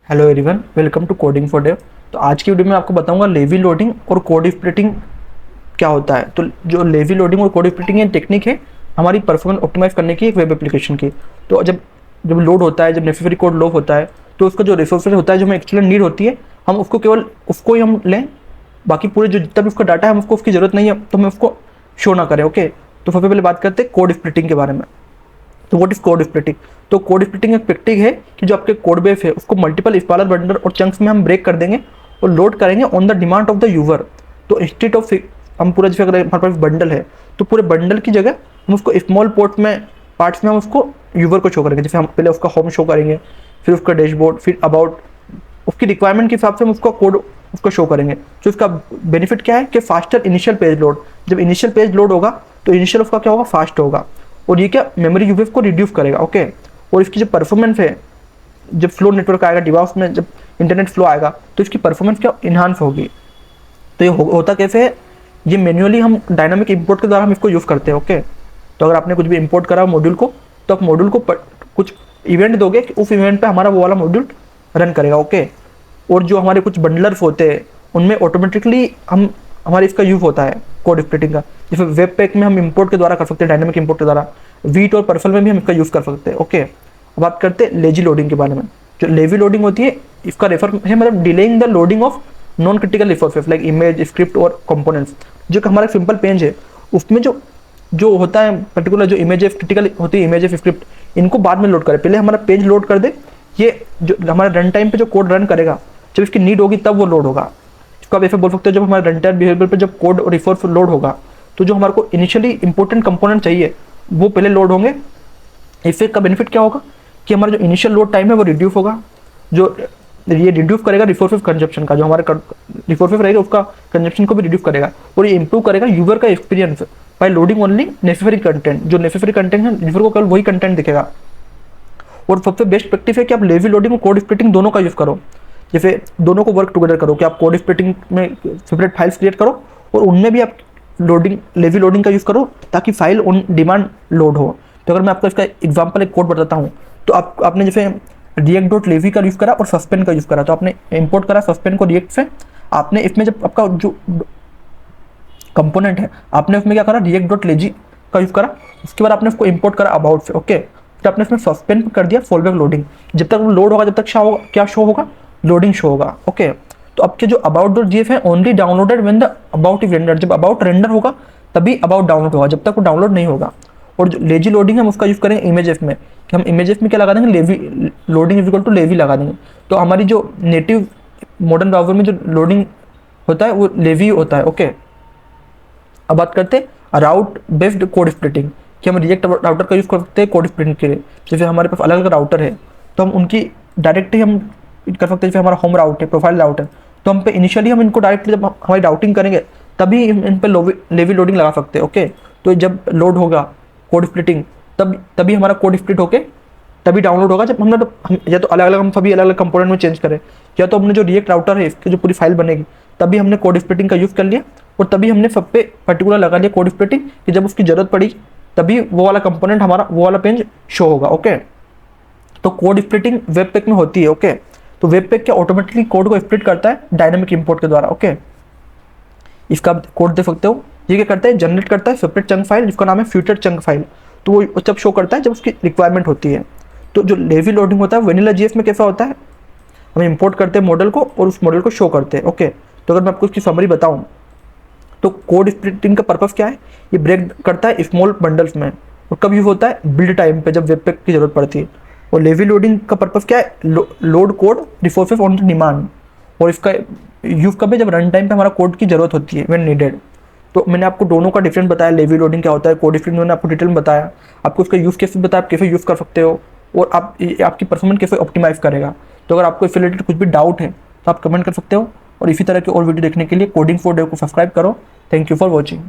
Hello everyone, welcome to coding for Dev. तो आज की वीडियो में आपको बताऊंगा लेवी लोडिंग और कोड स्प्लिटिंग क्या होता है। तो जो लेवी लोडिंग और कोड स्प्लिटिंग ये टेक्निक है हमारी परफॉर्मेंस ऑप्टिमाइज करने की एक वेब एप्लीकेशन की। तो जब जब लोड होता है, जब नेसेसरी कोड लो होता है, तो उसका जो रिसोर्सेज होता है, जो हमें एक्चुअली नीड होती है, हम उसको केवल उसको ही हम लें। बाकी पूरे जो जितना भी उसका डाटा है हम उसको उसकी ज़रूरत नहीं है तो हम उसको शो ना करें। ओके, तो सबसे पहले बात करते हैं कोड स्प्लिटिंग के बारे में। तो व्हाट इज कोड स्प्लिटिंग? तो कोड स्प्लिटिंग एक टेक्निक है कि जो आपके कोड बेस है उसको मल्टीपल स्मॉलर बंडल और चंक्स में हम ब्रेक कर देंगे और लोड करेंगे on the demand of the user. तो इंस्टेड ऑफ हम पूरा जैसे अगर हमारे पास बंडल है तो पूरे बंडल की जगह हम उसको स्मॉल पोर्ट में पार्ट्स में हम उसको यूजर को शो करेंगे। जैसे हम पहले उसका होम शो करेंगे, फिर उसका डैशबोर्ड, फिर अबाउट, उसकी रिक्वायरमेंट के हिसाब से हम उसका कोड उसको शो करेंगे। तो इसका बेनिफिट क्या है कि फास्टर इनिशियल पेज लोड। जब इनिशियल पेज लोड होगा तो इनिशियल उसका क्या होगा, फास्ट होगा, और ये क्या मेमोरी यूसेज को रिड्यूस करेगा। ओके, और इसकी जो परफॉर्मेंस है, जब फ्लो नेटवर्क आएगा डिवाइस में, जब इंटरनेट फ्लो आएगा तो इसकी परफॉर्मेंस क्या इन्हांस होगी। तो ये होता कैसे है, ये मैन्युअली हम डायनामिक इंपोर्ट के द्वारा हम इसको यूज़ करते हैं। ओके, तो अगर आपने कुछ भी इंपोर्ट करा मॉड्यूल को, तो आप मॉड्यूल को कुछ इवेंट दोगे कि उस इवेंट पे हमारा वो वाला मॉड्यूल रन करेगा। ओके, और जो हमारे कुछ बंडलर्स होते हैं उनमें ऑटोमेटिकली हम हमारे इसका यूज होता है कोड स्प्लिटिंग का। जैसे वेब पैक में हम इंपोर्ट के द्वारा कर सकते हैं, डायनामिक इंपोर्ट के द्वारा। वीट और पर्पल में भी हम इसका यूज़ कर सकते हैं। ओके, अब बात करते हैं लेजी लोडिंग के बारे में। जो लेवी लोडिंग होती है इसका रेफर है मतलब delaying the loading of non critical resources like image, script और कंपोनेंट्स। जो कि हमारा सिंपल पेज है उसमें जो जो होता है पर्टिकुलर जो इमेजेस क्रिटिकल होती है, इमेजेस, स्क्रिप्ट, इनको बाद में लोड करें, पहले हमारा पेज लोड कर दे। ये जो हमारा रन टाइम पे जो कोड रन करेगा, जब इसकी नीड होगी तब वो लोड होगा। इसको आप ऐसे बोल सकते हो, जब हमारे रन टाइम बिहेवियर पे जब कोड और रिसोर्स लोड होगा तो जो हमारे को इनिशियली इंपॉर्टेंट कंपोनेंट चाहिए वो पहले लोड होंगे। इससे का बेनिफिट क्या होगा कि हमारा जो इनिशियल लोड टाइम है वो रिड्यूस होगा। जो ये रिड्यूस करेगा रिसोर्सेज कंजप्शन का, जो हमारे रिसोर्सेज रहेगा उसका कंजप्शन को भी रिड्यूस करेगा, और ये इंप्रूव करेगा यूजर का experience by loading only necessary content. जो नेसेसरी कंटेंट है यूजर को केवल वही कंटेंट दिखेगा। और सबसे बेस्ट प्रैक्टिस है कि आप लेवी लोडिंग और कोड स्प्लिटिंग दोनों का यूज़ करो। जैसे दोनों को वर्क टुगेदर करो कि आप कोड स्प्लिटिंग में सेपरेट फाइल्स क्रिएट करो और उनमें भी आप लेवी लोडिंग का यूज़ करो ताकि फाइल ऑन डिमांड लोड हो। तो अगर मैं आपको इसका एग्जांपल एक कोड बताता हूँ, तो आपने जैसे रिएक्ट डॉट लेवी का यूज़ करा और सस्पेंड का यूज़ करा, तो आपने इंपोर्ट करा सस्पेंड को रिएक्ट से। आपने इसमें जब आपका जो कंपोनेंट है आपने उसमें क्या करा, रिएक्ट डॉट लेजी का यूज़ करा। उसके बाद आपने उसको इंपोर्ट करा अबाउट से। ओके, तो आपने इसमें सस्पेंड कर दिया फॉलबैक लोडिंग। जब तक वो लोड होगा, जब तक क्या शो होगा, लोडिंग शो होगा। ओके, तो आपके जो अबाउट डॉट जीएफ है only downloaded when the about is render. जब अबाउट रेंडर होगा तभी अबाउट डाउनलोड होगा, जब तक वो डाउनलोड नहीं होगा। और जो लेजी लोडिंग है हम उसका यूज़ करेंगे इमेजेस में, कि हम इमेजेस में क्या लगा देंगे, lazy loading is equal to lazy लगा देंगे। तो हमारी जो नेटिव मॉडर्न ब्राउजर में जो लोडिंग होता है वो लेवी होता है। ओके, अब बात करते हैं राउट बेस्ड कोड स्प्लिटिंग, कि हम रिएक्ट राउटर का यूज़ कर सकते हैं कोड स्प्लिटिंग के लिए। जैसे हमारे पास अलग अलग राउटर है तो हम उनकी डायरेक्टली हम कर सकते हैं। जैसे हमारा होम राउट है, प्रोफाइल राउट है, तो हम पे इनिशियली हम इनको डायरेक्टली जब हमारी राउटिंग करेंगे तभी इन पे लेवी लोडिंग लगा सकते हैं। ओके, तो जब लोड होगा कोड स्प्लिटिंग तभी हमारा कोड स्प्लिट होके तभी डाउनलोड होगा। जब हमने या तो अलग अलग हम सभी अलग अलग कंपोनेंट में चेंज करें, या तो हमने जो रिएक्ट राउटर है इसकी जो पूरी फाइल बनेगी तभी हमने कोड स्प्लिटिंग का यूज़ कर लिया, और तभी हमने सब पे पर्टिकुलर लगा लिया कोड स्प्लिटिंग कि जब उसकी जरूरत पड़ी तभी वो वाला कंपोनेंट हमारा वो वाला पेज शो होगा। ओके, तो कोड स्प्लिटिंग वेब पैक में होती है। ओके, तो वेब पैक क्या ऑटोमेटिकली कोड को स्प्लिट करता है डायनामिक इंपोर्ट के द्वारा। ओके, इसका आप कोड देख सकते हो। ये क्या करता है, जनरेट करता है सेपरेट चंक फाइल जिसका नाम है फ्यूचर चंक फाइल। तो वो जब शो करता है जब उसकी रिक्वायरमेंट होती है। तो जो लेवी लोडिंग होता है वेनिला जीएस में कैसा होता है, हम इंपोर्ट करते हैं मॉडल को और उस मॉडल को शो करते हैं। ओके, तो अगर मैं आपको इसकी समरी बताऊँ तो कोड स्प्लिटिंग का पर्पस क्या है, ये ब्रेक करता है स्मॉल बंडल्स में, और कब यूज होता है, बिल्ड टाइम पे जब वेब पैक की जरूरत पड़ती है। और लेवी लोडिंग का पर्पस क्या है, load code resources on the demand, और इसका यूज कब है, जब रन टाइम पे हमारा कोड की जरूरत होती है, व्हेन नीडेड। तो मैंने आपको दोनों का डिफरेंस बताया, लेवी लोडिंग क्या होता है, कोड स्प्लिटिंग मैंने आपको डिटेल में बताया, आपको उसका यूज कैसे बताया, आप कैसे यूज कर सकते हो, और आपकी परफॉर्मेंस कैसे ऑप्टिमाइज करेगा। तो अगर आपको इससे रिलेटेड कुछ भी डाउट है तो आप कमेंट कर सकते हो, और इसी तरह के और वीडियो देखने के लिए कोडिंग फॉर डेव को सब्सक्राइब करो। Thank you for watching.